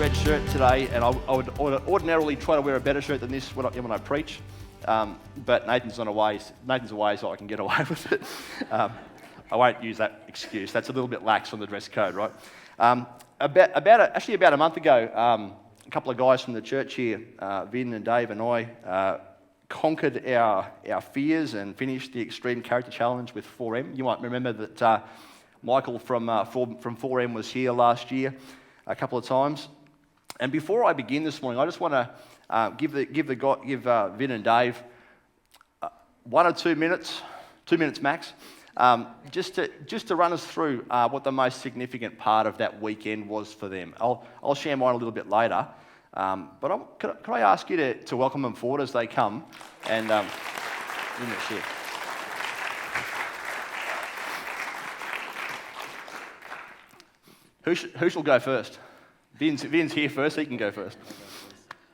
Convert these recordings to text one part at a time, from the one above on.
red shirt today, and I would ordinarily try to wear a better shirt than this when I preach, but Nathan's away, so I can get away with it. I won't use that excuse. That's a little bit lax on the dress code, right? About a month ago, a couple of guys from the church here, Vin and Dave and I, conquered our fears and finished the Extreme Character Challenge with 4M. You might remember that Michael from 4M was here last year a couple of times. And before I begin this morning, I just want to give Vin and Dave 1 or 2 minutes, 2 minutes max, just to run us through what the most significant part of that weekend was for them. I'll share mine a little bit later, but can I ask you to welcome them forward as they come and share. Who shall go first? Vin's here first. He can go first.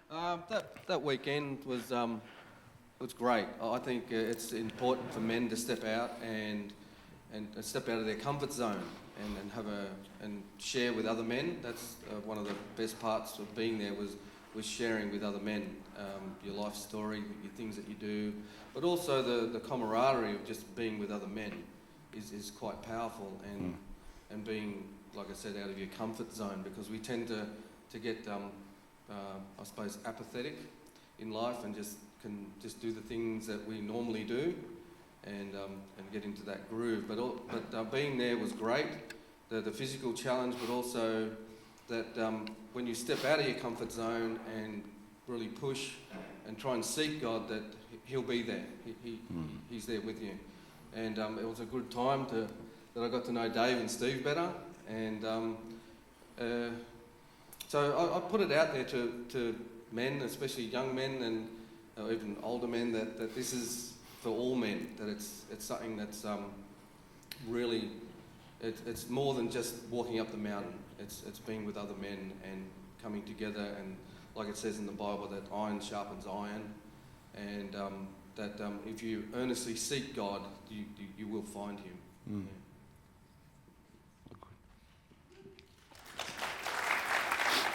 That weekend was great. I think it's important for men to step out and step out of their comfort zone and share with other men. That's one of the best parts of being there was sharing with other men your life story, your things that you do, but also the camaraderie of just being with other men is quite powerful and being, like I said, out of your comfort zone, because we tend to get I suppose apathetic in life and can just do the things that we normally do and get into that groove. But being there was great, the physical challenge, but also that when you step out of your comfort zone and really push and try and seek God, that He'll be there. He's there with you. And it was a good time that I got to know Dave and Steve better. And so I put it out there to men, especially young men and even older men, that this is for all men, that it's something that's really, it's more than just walking up the mountain. It's being with other men and coming together, and like it says in the Bible, that iron sharpens iron, and that if you earnestly seek God, you will find Him. Mm.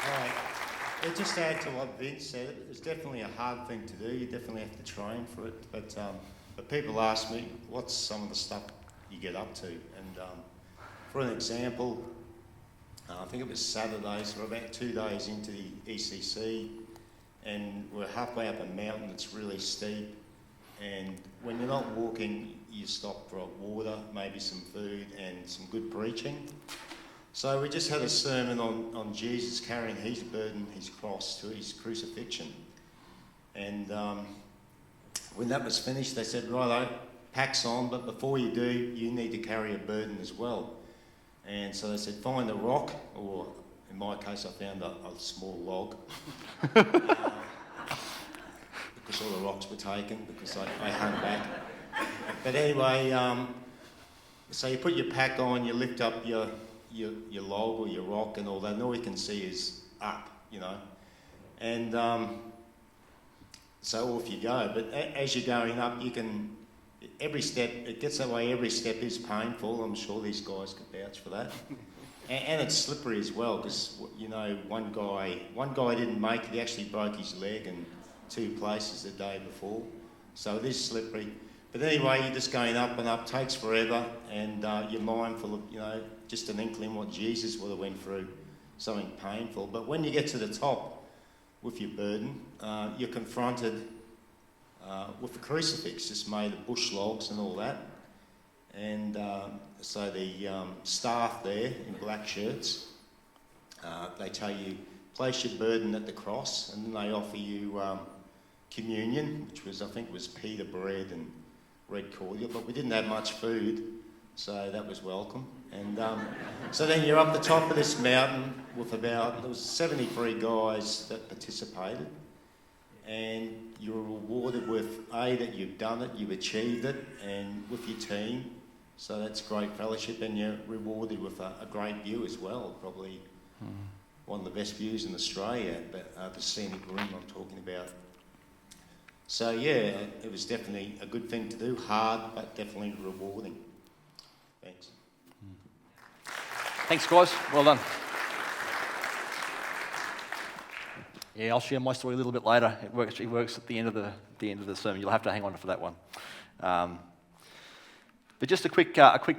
All right. Just to add to what Vince said, it's definitely a hard thing to do. You definitely have to train for it. But people ask me, what's some of the stuff you get up to? And for an example, I think it was Saturday, so we're about 2 days into the ECC, and we're halfway up a mountain that's really steep. And when you're not walking, you stop for water, maybe some food, and some good preaching. So we just had a sermon on Jesus carrying his burden, his cross, to his crucifixion. And when that was finished, they said, righto, pack's on, but before you do, you need to carry a burden as well. And so they said, find a rock, or in my case, I found a small log. Because all the rocks were taken, because I hung back. But anyway, so you put your pack on, you lift up your log or your rock and all that, and all you can see is up, and so off you go. But as you're going up, every step, it gets that way, every step is painful. I'm sure these guys could vouch for that. and it's slippery as well, because one guy didn't make it. He actually broke his leg in 2 places the day before, so it is slippery. But anyway, you're just going up and up, takes forever, and you're mindful of, just an inkling what Jesus would have went through, something painful. But when you get to the top with your burden, you're confronted with a crucifix just made of bush logs and all that. And so the staff there in black shirts, they tell you, place your burden at the cross, and then they offer you communion, which I think was Peter bread and red cordial, but we didn't have much food, so that was welcome. And so then you're up the top of this mountain with there was 73 guys that participated, and you're rewarded with that you've done it, you've achieved it, and with your team. So that's great fellowship, and you're rewarded with a great view as well, probably one of the best views in Australia, but the scenic room I'm talking about. So yeah, it was definitely a good thing to do, hard, but definitely rewarding. Thanks. Thanks, guys. Well done. Yeah, I'll share my story a little bit later. It works at the end of the sermon. You'll have to hang on for that one. But just a quick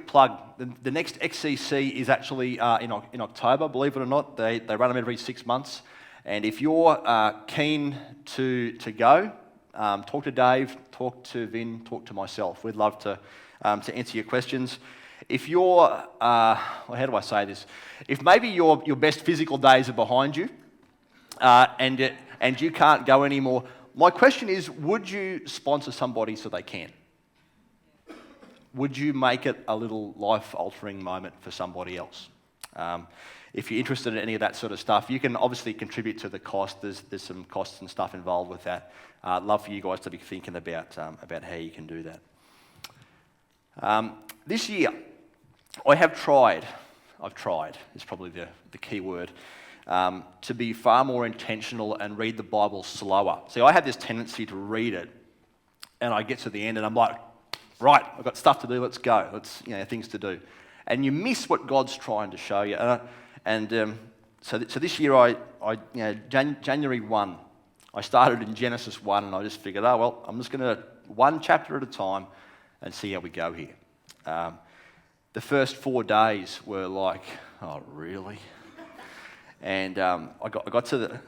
plug. The next XCC is actually in October. Believe it or not, they run them every 6 months. And if you're keen to go, talk to Dave, talk to Vin, talk to myself. We'd love to answer your questions. If you're, how do I say this? If maybe your best physical days are behind you, and you can't go anymore, my question is, would you sponsor somebody so they can? Would you make it a little life-altering moment for somebody else? If you're interested in any of that sort of stuff, you can obviously contribute to the cost. There's some costs and stuff involved with that. I'd love for you guys to be thinking about how you can do that. This year, I've tried, is probably the key word, to be far more intentional and read the Bible slower. See, I have this tendency to read it, and I get to the end and I'm like, right, I've got stuff to do, let's go. Things to do. And you miss what God's trying to show you. So this year, January 1, I started in Genesis 1, and I just figured, I'm just going to, one chapter at a time, and see how we go here. The first 4 days were like, oh, really? And I got to the...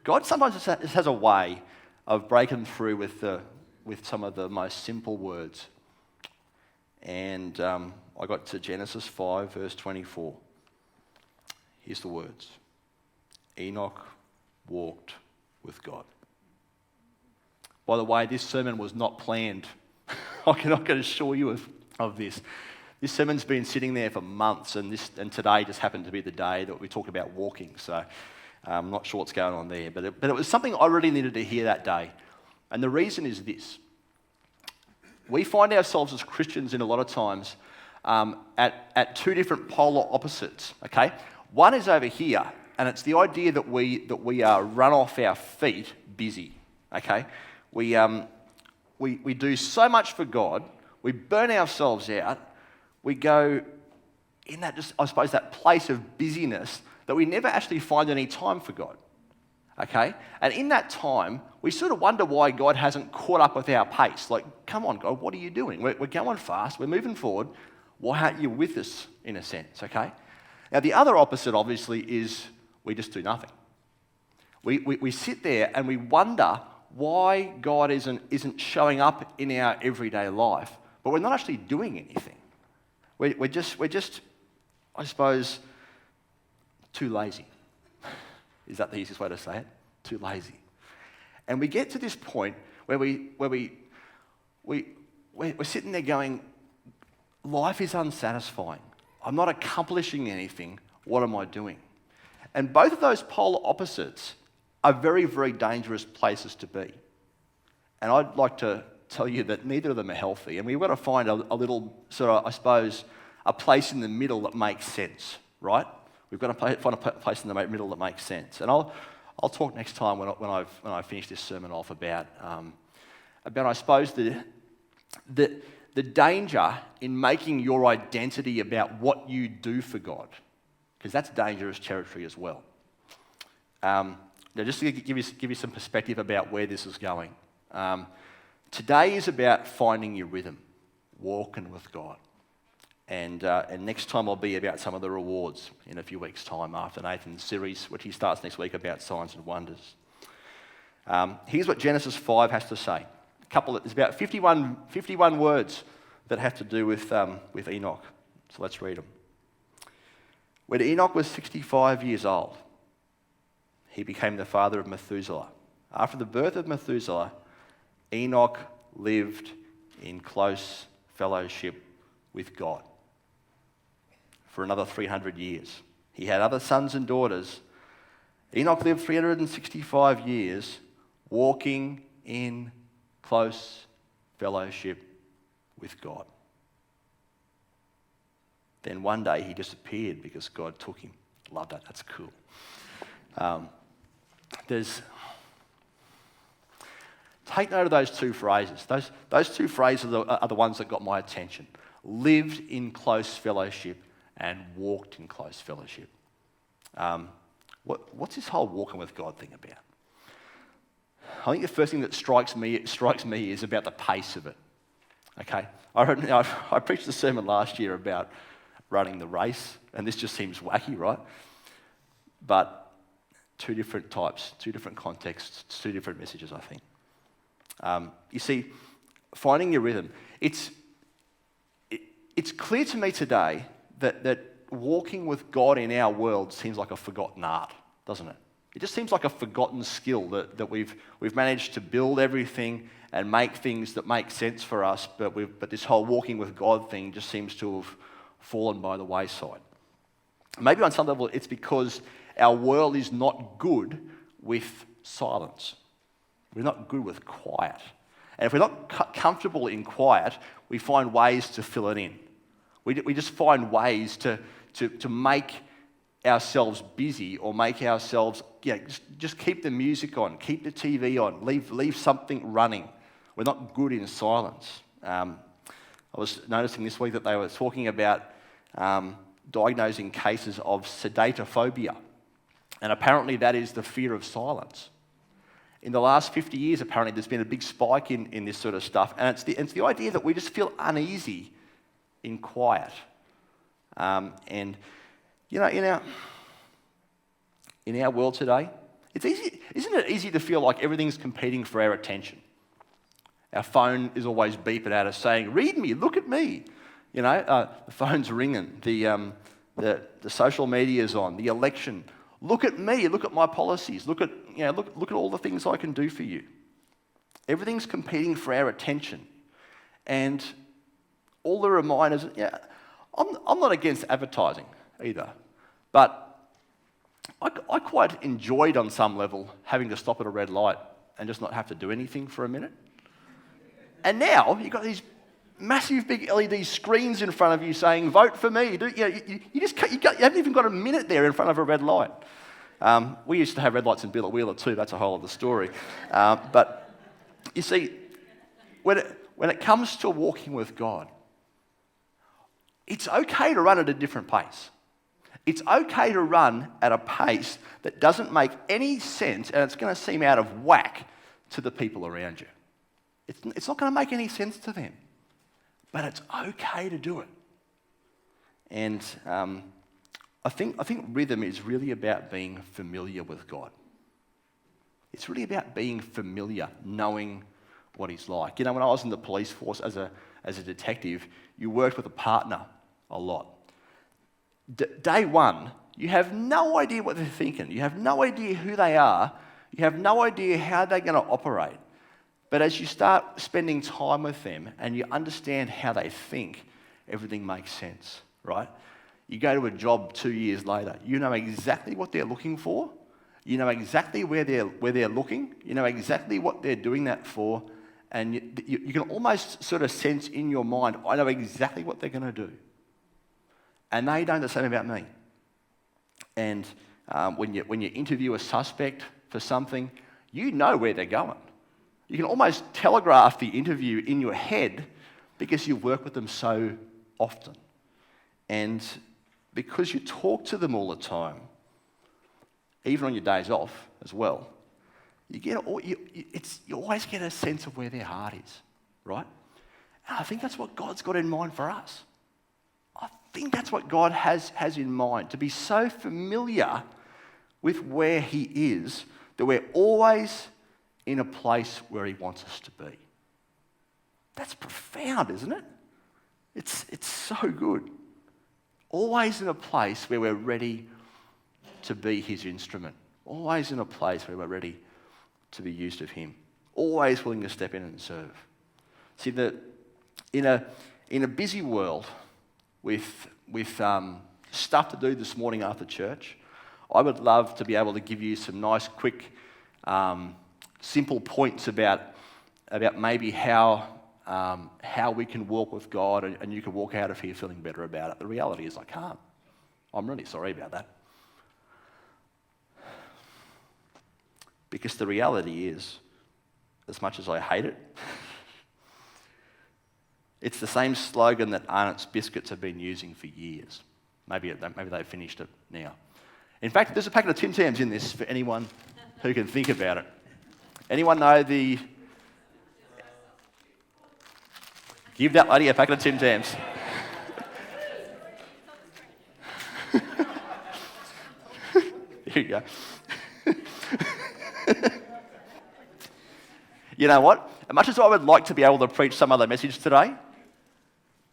God sometimes just has a way of breaking through with some of the most simple words. And I got to Genesis 5, verse 24. Here's the words. Enoch walked with God. By the way, this sermon was not planned. I can assure you of this. This sermon's been sitting there for months, and today just happened to be the day that we talk about walking. So I'm not sure what's going on there, but it was something I really needed to hear that day. And the reason is this. We find ourselves as Christians in a lot of times at two different polar opposites, okay? One is over here, and it's the idea that we are run off our feet busy, okay? We do so much for God, we burn ourselves out, we go in that, just I suppose, that place of busyness that we never actually find any time for God, okay? And in that time, we sort of wonder why God hasn't caught up with our pace. Like, come on, God, what are you doing? We're going fast, we're moving forward. Why aren't you with us, in a sense, okay? Now, the other opposite, obviously, is we just do nothing. We sit there and we wonder why God isn't showing up in our everyday life, but we're not actually doing anything. We're just, I suppose, too lazy. Is that the easiest way to say it? Too lazy. And we get to this point where we're sitting there going, life is unsatisfying. I'm not accomplishing anything. What am I doing? And both of those polar opposites are very, very dangerous places to be. And I'd like to tell you that neither of them are healthy. And we've got to find a little sort of, I suppose, a place in the middle that makes sense, right? We've got to find a place in the middle that makes sense. And I'll talk next time when I finish this sermon off about I suppose the danger in making your identity about what you do for God, because that's dangerous territory as well. Now, just to give you some perspective about where this is going. Today is about finding your rhythm, walking with God. And next time I'll be about some of the rewards in a few weeks' time after Nathan's series, which he starts next week, about signs and wonders. Here's what Genesis 5 has to say. There's about 51 words that have to do with Enoch. So let's read them. When Enoch was 65 years old, he became the father of Methuselah. After the birth of Methuselah, Enoch lived in close fellowship with God for another 300 years. He had other sons and daughters. Enoch lived 365 years walking in close fellowship with God. Then one day he disappeared because God took him. Love that, that's cool. Take note of those two phrases. Those two phrases are the ones that got my attention. Lived in close fellowship and walked in close fellowship. what's this whole walking with God thing about? I think the first thing that strikes me is about the pace of it. Okay, I preached a sermon last year about running the race, and this just seems wacky, right? But two different types, two different contexts, two different messages, I think. You see, finding your rhythm. It's clear to me today that walking with God in our world seems like a forgotten art, doesn't it? It just seems like a forgotten skill that we've managed to build everything and make things that make sense for us, but this whole walking with God thing just seems to have fallen by the wayside. Maybe on some level it's because our world is not good with silence. We're not good with quiet. And if we're not comfortable in quiet, we find ways to fill it in. We just find ways to make ourselves busy or make ourselves, just keep the music on, keep the TV on, leave something running. We're not good in silence. I was noticing this week that they were talking about diagnosing cases of sedatophobia. And apparently that is the fear of silence. In the last 50 years, apparently, there's been a big spike in this sort of stuff. And it's the idea that we just feel uneasy in quiet. And, in our world today, it's easy, isn't it easy to feel like everything's competing for our attention? Our phone is always beeping at us saying, read me, look at me. The phone's ringing, the social media's on, the election. Look at me, look at my policies, look at all the things I can do for you. Everything's competing for our attention. And all the reminders, I'm not against advertising either, but I quite enjoyed on some level having to stop at a red light and just not have to do anything for a minute. And now you've got these massive big LED screens in front of you saying, vote for me. You haven't even got a minute there in front of a red light. We used to have red lights in Wheeler too, that's a whole other story. But you see, when it comes to walking with God, it's okay to run at a different pace. It's okay to run at a pace that doesn't make any sense and it's going to seem out of whack to the people around you. It's not going to make any sense to them. But it's okay to do it. And I think rhythm is really about being familiar with God. It's really about being familiar, knowing what He's like. When I was in the police force as a detective, you worked with a partner a lot. Day one, you have no idea what they're thinking. You have no idea who they are. You have no idea how they're going to operate. But as you start spending time with them and you understand how they think, everything makes sense, right? You go to a job 2 years later, you know exactly what they're looking for, you know exactly where they're looking, you know exactly what they're doing that for, and you can almost sort of sense in your mind, I know exactly what they're going to do. And they know the same about me. And when you interview a suspect for something, you know where they're going. You can almost telegraph the interview in your head because you work with them so often. And because you talk to them all the time, even on your days off as well, you always get a sense of where their heart is, right? And I think that's what God's got in mind for us. I think that's what God has in mind, to be so familiar with where He is that we're always in a place where He wants us to be. That's profound, isn't it? It's so good. Always in a place where we're ready to be His instrument. Always in a place where we're ready to be used of Him. Always willing to step in and serve. See, in a busy world with stuff to do this morning after church, I would love to be able to give you some nice, quick, simple points about maybe how we can walk with God and you can walk out of here feeling better about it. The reality is I can't. I'm really sorry about that. Because the reality is, as much as I hate it, it's the same slogan that Arnott's Biscuits have been using for years. Maybe they've finished it now. In fact, there's a packet of Tim Tams in this for anyone who can think about it. Anyone know the... Give that lady a packet of Tim Tams. There you go. You know what? As much as I would like to be able to preach some other message today,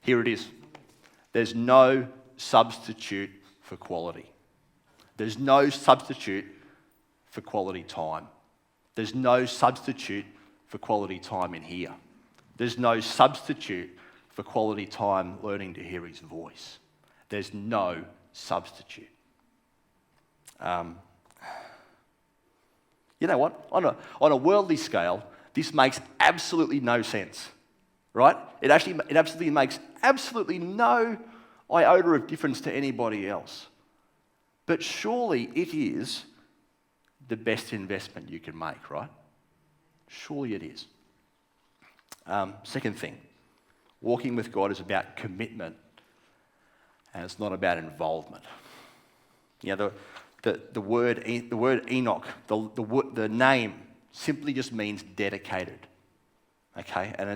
here it is. There's no substitute for quality. There's no substitute for quality time. There's no substitute for quality time in here. There's no substitute for quality time learning to hear his voice. There's no substitute. You know what? On a worldly scale, this makes absolutely no sense, right? It absolutely makes absolutely no iota of difference to anybody else. But surely it is the best investment you can make, right? Surely it is. Second thing, walking with God is about commitment, and it's not about involvement. You know, the word Enoch, the name simply just means dedicated. Okay, and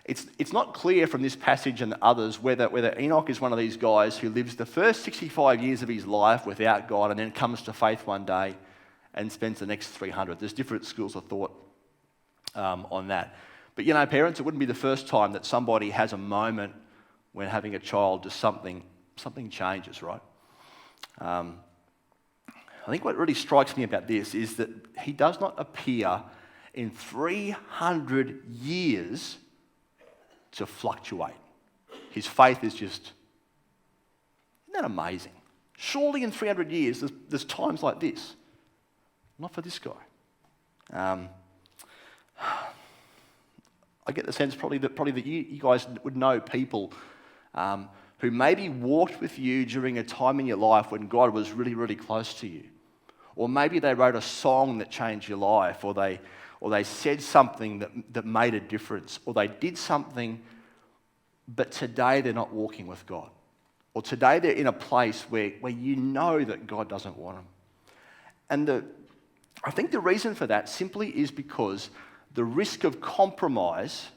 it's not clear from this passage and others whether Enoch is one of these guys who lives the first 65 years of his life without God and then comes to faith one day and spends the next 300. There's different schools of thought on that. But you know, parents, it wouldn't be the first time that somebody has a moment when having a child, just something changes, right? I think what really strikes me about this is that he does not appear in 300 years to fluctuate. His faith is just, isn't that amazing? Surely in 300 years, there's times like this. Not for this guy. I get the sense probably that you guys would know people who maybe walked with you during a time in your life when God was really, really close to you. Or maybe they wrote a song that changed your life, or they said something that made a difference, or they did something, but today they're not walking with God. Or today they're in a place where you know that God doesn't want them. And I think the reason for that simply is because the risk of compromise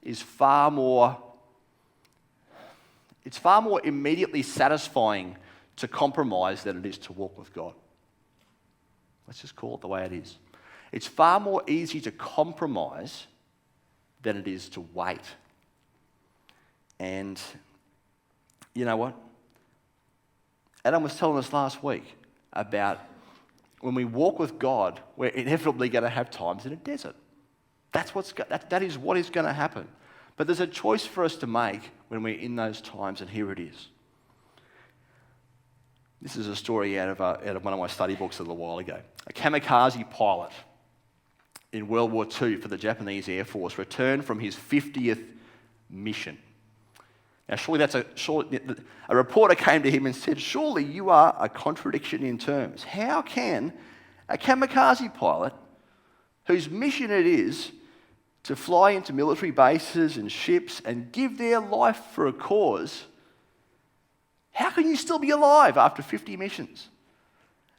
is far more immediately satisfying to compromise than it is to walk with God. Let's just call it the way it is. It's far more easy to compromise than it is to wait. And you know what? Adam was telling us last week about when we walk with God, we're inevitably going to have times in a desert. That is what is going to happen. But there's a choice for us to make when we're in those times, and here it is. This is a story out of one of my study books a little while ago. A kamikaze pilot in World War II for the Japanese Air Force returned from his 50th mission. Now, a reporter came to him and said, "Surely you are a contradiction in terms. How can a kamikaze pilot, whose mission it is to fly into military bases and ships and give their life for a cause, how can you still be alive after 50 missions?"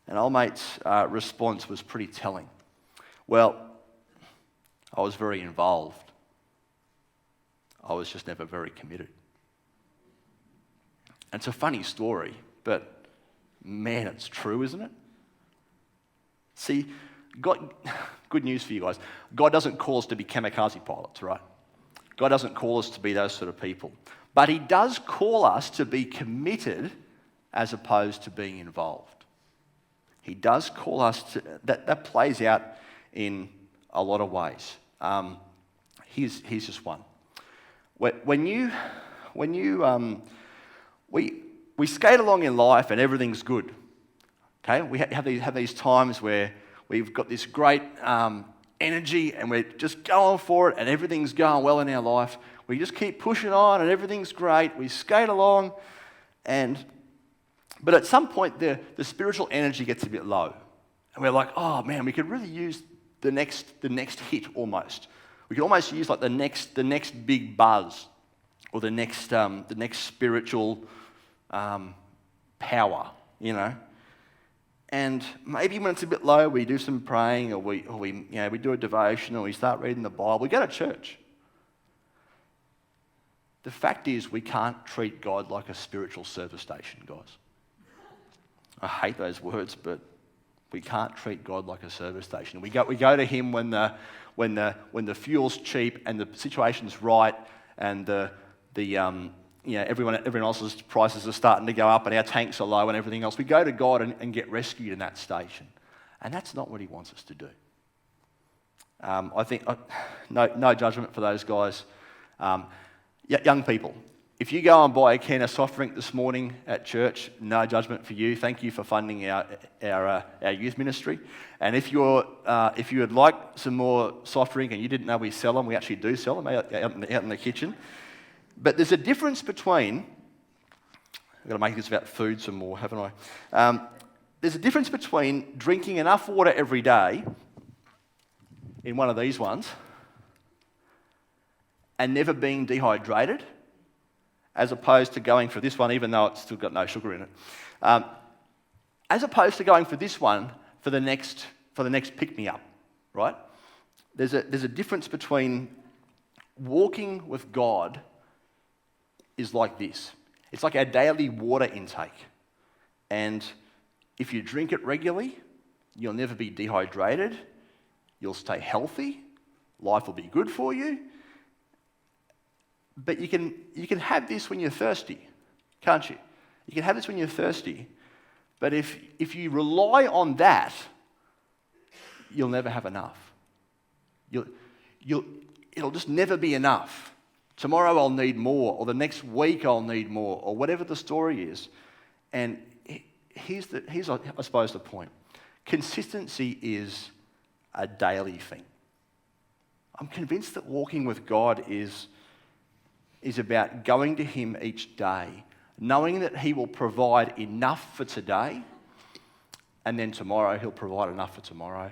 And old mate's response was pretty telling. "Well, I was very involved. I was just never very committed." And it's a funny story, but man, it's true, isn't it? See, God, good news for you guys. God doesn't call us to be kamikaze pilots, right? God doesn't call us to be those sort of people. But he does call us to be committed as opposed to being involved. He does call us to, that plays out in a lot of ways. Here's just one. We skate along in life and everything's good. Okay, we have these times where we've got this great energy and we're just going for it and everything's going well in our life. We just keep pushing on and everything's great. We skate along, but at some point the spiritual energy gets a bit low, and we're like, "Oh man, we could really use the next hit almost. We could almost use like the next big buzz, or the next spiritual power, you know." And maybe when it's a bit low, we do some praying, or we do a devotion, or we start reading the Bible. We go to church. The fact is, we can't treat God like a spiritual service station, guys. I hate those words, but we can't treat God like a service station. We go to Him when the fuel's cheap and the situation's right, and everyone else's prices are starting to go up and our tanks are low and everything else. We go to God and get rescued in that station. And that's not what He wants us to do. I think, no judgment for those guys. Young people, if you go and buy a can of soft drink this morning at church, no judgment for you. Thank you for funding our youth ministry. And if you would like some more soft drink and you didn't know we sell them, we actually do sell them out in the kitchen. But there's a difference between, I've got to make this about food some more, haven't I? There's a difference between drinking enough water every day in one of these ones and never being dehydrated, as opposed to going for this one, even though it's still got no sugar in it, as opposed to going for this one for the next pick-me-up, right? There's a difference between walking with God is like this. It's like our daily water intake. And if you drink it regularly, you'll never be dehydrated, you'll stay healthy, life will be good for you. But you can have this when you're thirsty, can't you? You can have this when you're thirsty. But if you rely on that, you'll never have enough. It'll just never be enough. Tomorrow I'll need more, or the next week I'll need more, or whatever the story is. And here's I suppose, the point. Consistency is a daily thing. I'm convinced that walking with God is about going to Him each day, knowing that He will provide enough for today, and then tomorrow He'll provide enough for tomorrow,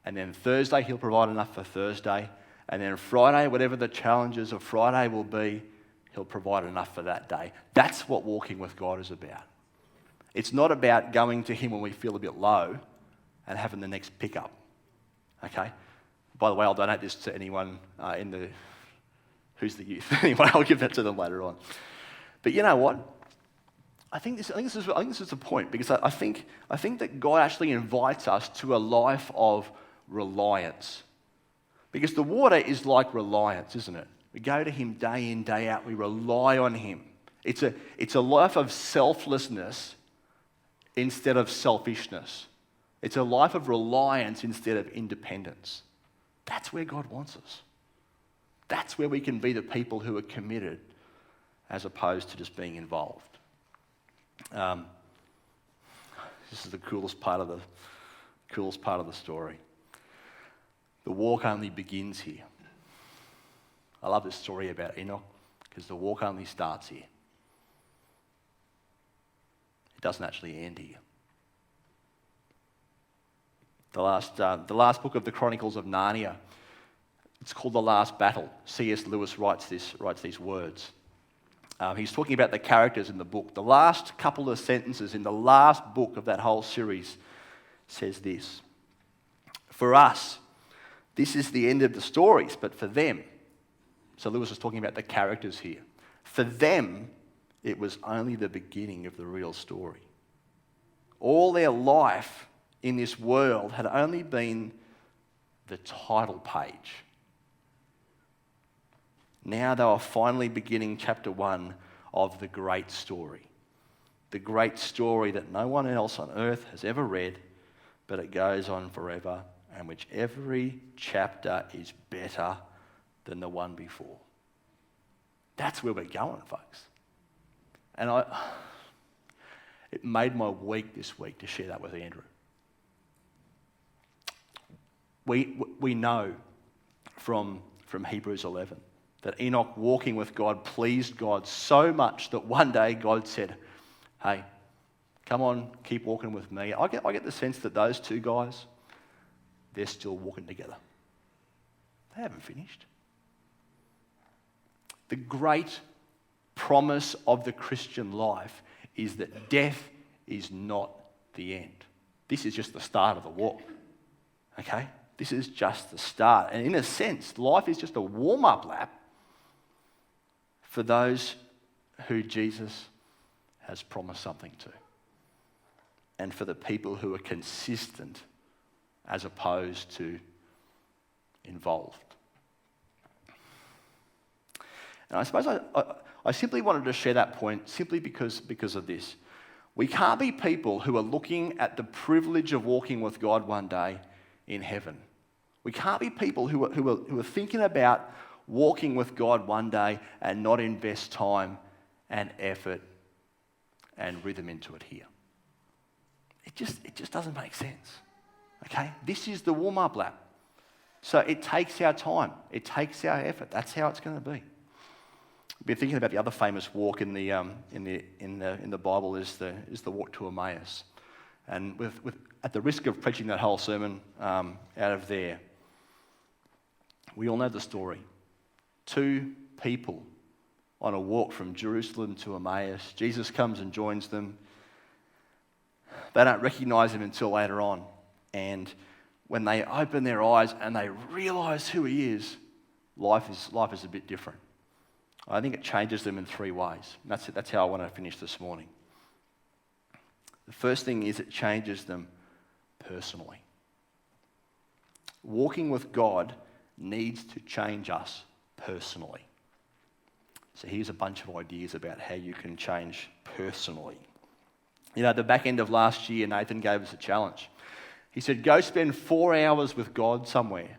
and then Thursday He'll provide enough for Thursday, and then Friday, whatever the challenges of Friday will be, He'll provide enough for that day. That's what walking with God is about. It's not about going to Him when we feel a bit low and having the next pickup. Okay? By the way, I'll donate this to anyone who's the youth. Anyway, I'll give that to them later on. But you know what? I think this is the point, because I think that God actually invites us to a life of reliance. Because the water is like reliance, isn't it? We go to Him day in, day out. We rely on Him. It's a life of selflessness instead of selfishness. It's a life of reliance instead of independence. That's where God wants us. That's where we can be the people who are committed as opposed to just being involved. This is the coolest part of the story. The walk only begins here. I love this story about Enoch because the walk only starts here. It doesn't actually end here. The last book of the Chronicles of Narnia, it's called The Last Battle. C.S. Lewis writes these words. He's talking about the characters in the book. The last couple of sentences in the last book of that whole series says this: "For us, this is the end of the stories, but for them," so Lewis is talking about the characters here, "for them, it was only the beginning of the real story. All their life in this world had only been the title page. Now they were finally beginning chapter 1 of the great story. The great story that no one else on earth has ever read, but it goes on forever, and which every chapter is better than the one before." That's where we're going, folks. And it made my week this week to share that with Andrew. We know from Hebrews 11 that Enoch walking with God pleased God so much that one day God said, "Hey, come on, keep walking with me." I get the sense that those two guys, they're still walking together. They haven't finished. The great promise of the Christian life is that death is not the end. this is just the start of the walk. Okay? This is just the start. And in a sense, life is just a warm-up lap for those who Jesus has promised something to. And for the people who are consistent as opposed to involved. And I suppose I simply wanted to share that point simply because of this. We can't be people who are looking at the privilege of walking with God one day in heaven. We can't be people who are thinking about walking with God one day and not invest time and effort and rhythm into it here. It just doesn't make sense. Okay? This is the warm-up lap. So it takes our time. It takes our effort. That's how it's going to be. I've been thinking about the other famous walk in the Bible is the walk to Emmaus. And at the risk of preaching that whole sermon out of there, we all know the story. 2 people on a walk from Jerusalem to Emmaus. Jesus comes and joins them. They don't recognize him until later on. And when they open their eyes and they realize who he is, life is a bit different. I think it changes them in 3 ways. That's how I want to finish this morning. The first thing is it changes them personally. Walking with God needs to change us personally. So here's a bunch of ideas about how you can change personally. You know, at the back end of last year, Nathan gave us a challenge. He said, go spend 4 hours with God somewhere.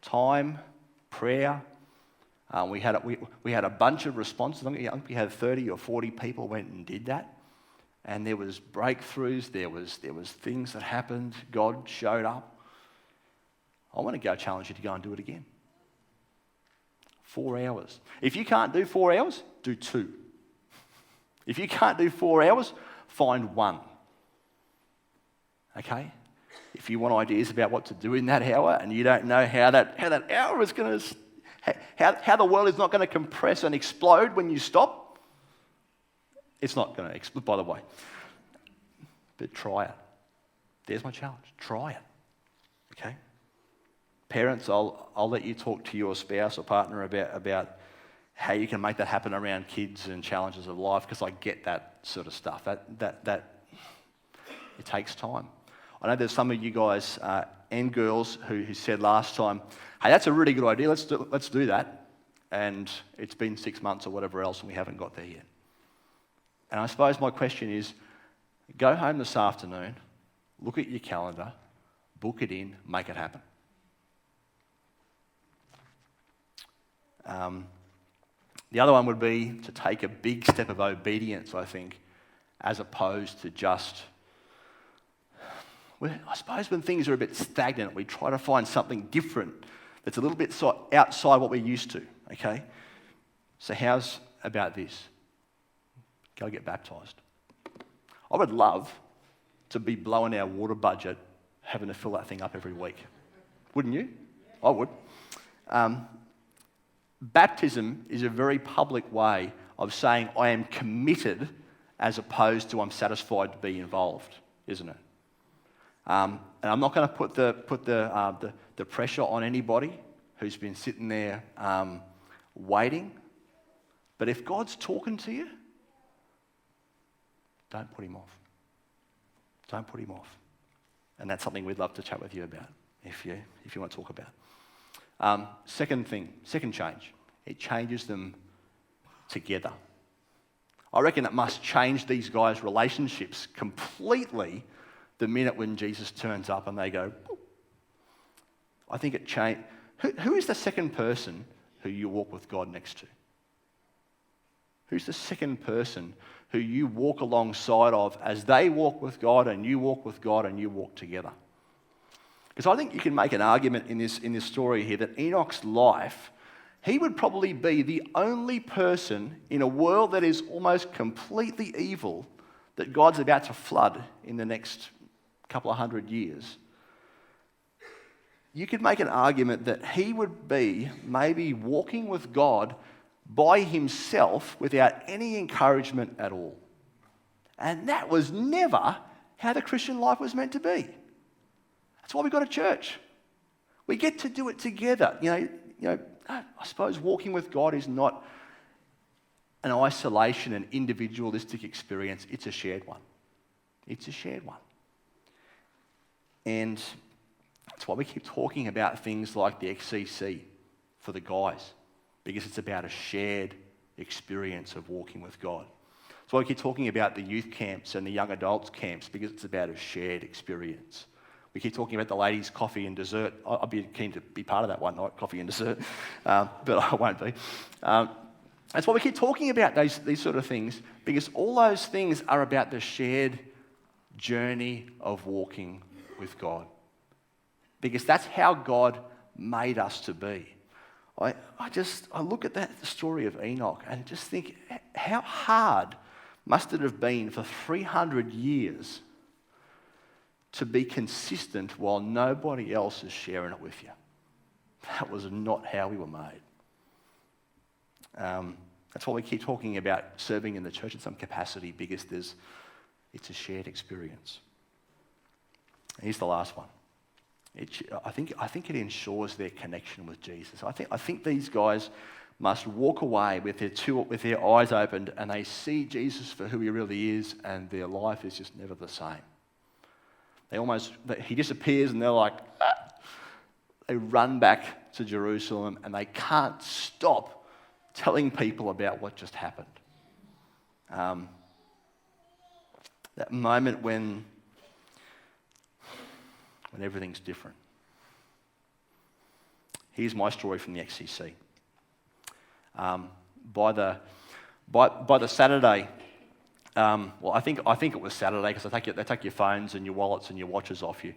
Time, prayer. We had a bunch of responses. I think we had 30 or 40 people went and did that. And there was breakthroughs. There was things that happened. God showed up. I want to go challenge you to go and do it again. 4 hours. If you can't do 4 hours, do 2. If you can't do 4 hours, find 1. Okay? If you want ideas about what to do in that hour and you don't know how that hour is going to, how the world is not going to compress and explode when you stop, it's not going to explode, by the way. But try it. There's my challenge. Try it. Okay? Parents, I'll let you talk to your spouse or partner about how you can make that happen around kids and challenges of life, because I get that sort of stuff. That it takes time. I know there's some of you guys and girls who said last time, hey, that's a really good idea, let's do that. And it's been 6 months or whatever else and we haven't got there yet. And I suppose my question is, go home this afternoon, look at your calendar, book it in, make it happen. The other one would be to take a big step of obedience, I think, as opposed to just... I suppose when things are a bit stagnant, we try to find something different that's a little bit outside what we're used to, okay? So how's about this? Go get baptised. I would love to be blowing our water budget, having to fill that thing up every week. Wouldn't you? I would. Baptism is a very public way of saying I am committed as opposed to I'm satisfied to be involved, isn't it? And I'm not going to put the pressure on anybody who's been sitting there waiting. But if God's talking to you, don't put him off. Don't put him off. And that's something we'd love to chat with you about if you want to talk about. Second change. It changes them together. I reckon it must change these guys' relationships completely the minute when Jesus turns up and they go, boop. I think it changed. Who is the second person who you walk with God next to? Who's the second person who you walk alongside of as they walk with God and you walk with God and you walk together? Because I think you can make an argument in this story here that Enoch's life, he would probably be the only person in a world that is almost completely evil that God's about to flood in the next couple of 100 years. You could make an argument that he would be maybe walking with God by himself without any encouragement at all. And that was never how the Christian life was meant to be. That's why we got a church. We get to do it together. I suppose walking with God is not an isolation, an individualistic experience. It's a shared one. It's a shared one. And that's why we keep talking about things like the XCC for the guys, because it's about a shared experience of walking with God. That's why we keep talking about the youth camps and the young adults camps, because it's about a shared experience. We keep talking about the ladies' coffee and dessert. I'd be keen to be part of that one night, coffee and dessert, but I won't be. That's why we keep talking about these sort of things, because all those things are about the shared journey of walking with God. Because that's how God made us to be. I look at that story of Enoch and just think, how hard must it have been for 300 years to be consistent while nobody else is sharing it with you? That was not how we were made. That's why we keep talking about serving in the church in some capacity, because it's a shared experience. And here's the last one. I think it ensures their connection with Jesus. I think these guys must walk away with their eyes opened, and they see Jesus for who he really is, and their life is just never the same. He disappears, and they're like, they run back to Jerusalem, and they can't stop telling people about what just happened. That moment when everything's different. Here's my story from the XCC. By the Saturday, I think it was Saturday, because they take your phones and your wallets and your watches off you.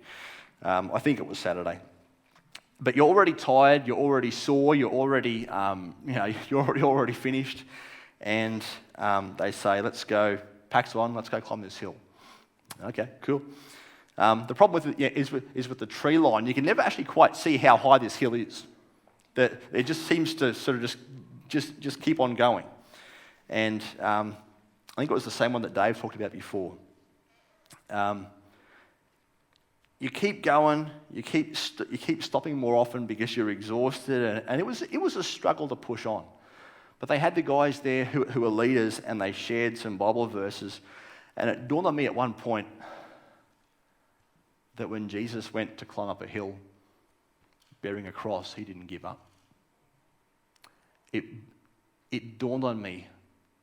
I think it was Saturday. But you're already tired, you're already sore, you're already finished, and they say, "Let's go, packs on, let's go climb this hill." Okay, cool. The problem with it is with the tree line. You can never actually quite see how high this hill is. That it just seems to sort of just keep on going. And I think it was the same one that Dave talked about before. You keep going, you keep stopping more often because you're exhausted, and it was a struggle to push on. But they had the guys there who were leaders, and they shared some Bible verses, and it dawned on me at one point that when Jesus went to climb up a hill bearing a cross, he didn't give up. It dawned on me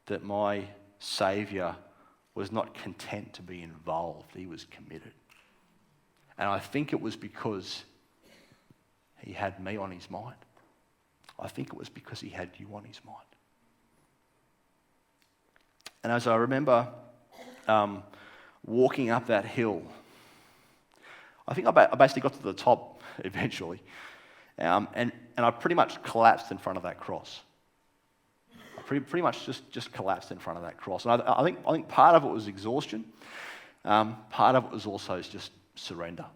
that my Saviour was not content to be involved, he was committed. And I think it was because he had me on his mind. I think it was because he had you on his mind. And as I remember walking up that hill, I think I basically got to the top eventually, and I pretty much collapsed in front of that cross. I pretty much just collapsed in front of that cross. And I think part of it was exhaustion. Part of it was also just surrender.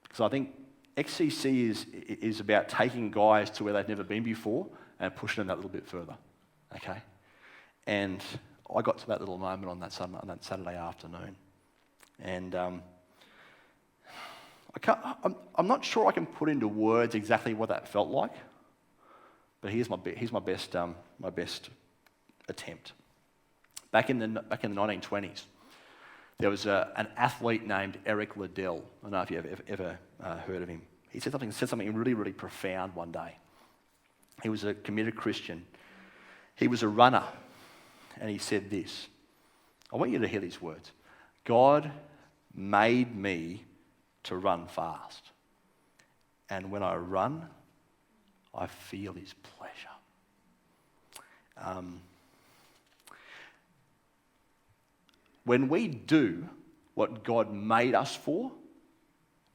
Because I think XCC is about taking guys to where they've never been before and pushing them that little bit further. Okay, and I got to that little moment on that Saturday afternoon, and I'm not sure I can put into words exactly what that felt like, but here's my best attempt. Back in the 1920s, there was an athlete named Eric Liddell. I don't know if you've ever heard of him. He said something really, really profound one day. He was a committed Christian. He was a runner, and he said this. I want you to hear these words. God made me to run fast. And when I run, I feel his pleasure. When we do what God made us for,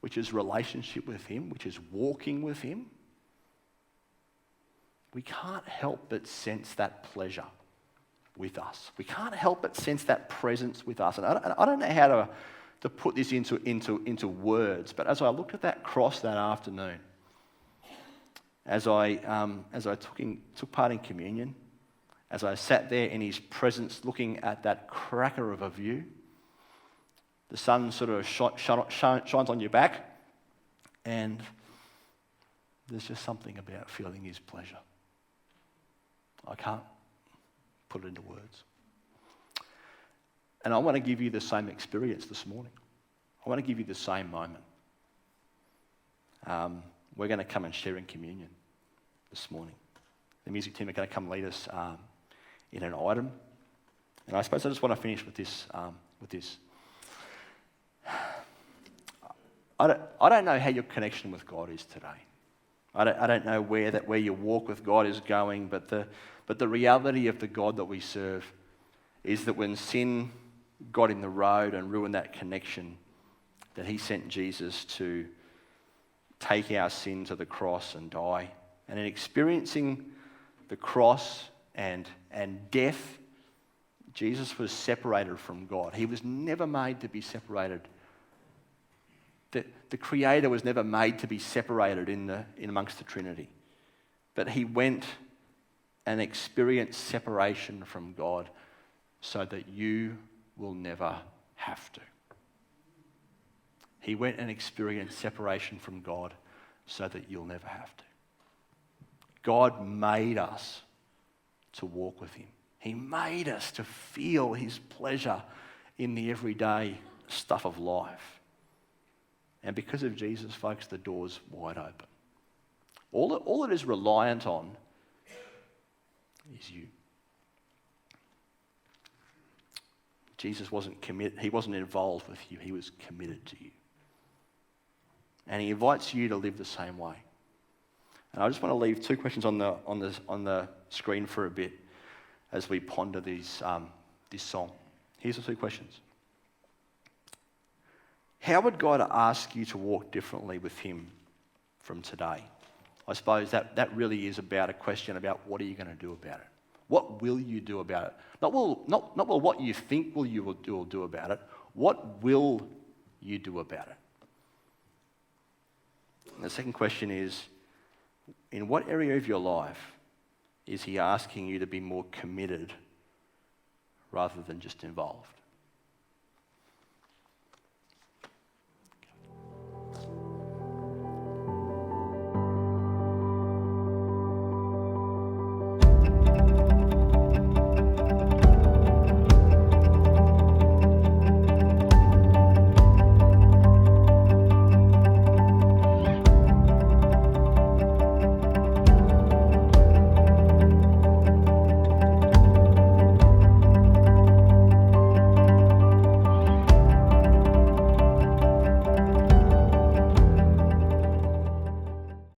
which is relationship with him, which is walking with him, we can't help but sense that pleasure with us. We can't help but sense that presence with us. And I don't know how to put this into words, but as I looked at that cross that afternoon, as I took part in communion, as I sat there in his presence looking at that cracker of a view, the sun sort of shines on your back, and there's just something about feeling his pleasure. I can't put it into words. And I want to give you the same experience this morning. I want to give you the same moment. We're going to come and share in communion this morning. The music team are going to come lead us in an item. And I suppose I just want to finish with this. I don't know how your connection with God is today. I don't know where your walk with God is going, but the reality of the God that we serve is that when sin got in the road and ruined that connection, that he sent Jesus to take our sin to the cross and die. And in experiencing the cross and death, Jesus was separated from God. He was never made to be separated. The Creator was never made to be separated in amongst the Trinity. But he went and experienced separation from God so that you will never have to. He went and experienced separation from God so that you'll never have to. God made us to walk with him. He made us to feel his pleasure in the everyday stuff of life. And because of Jesus, folks, the door's wide open. All it is reliant on is you. Jesus wasn't committed. He wasn't involved with you. He was committed to you. And he invites you to live the same way. And I just want to leave two questions on the screen for a bit as we ponder this song. Here's the two questions. How would God ask you to walk differently with him from today? I suppose that really is about a question about what are you going to do about it? What will you do about it? Not what you think will do about it. What will you do about it? And the second question is, in what area of your life is he asking you to be more committed rather than just involved?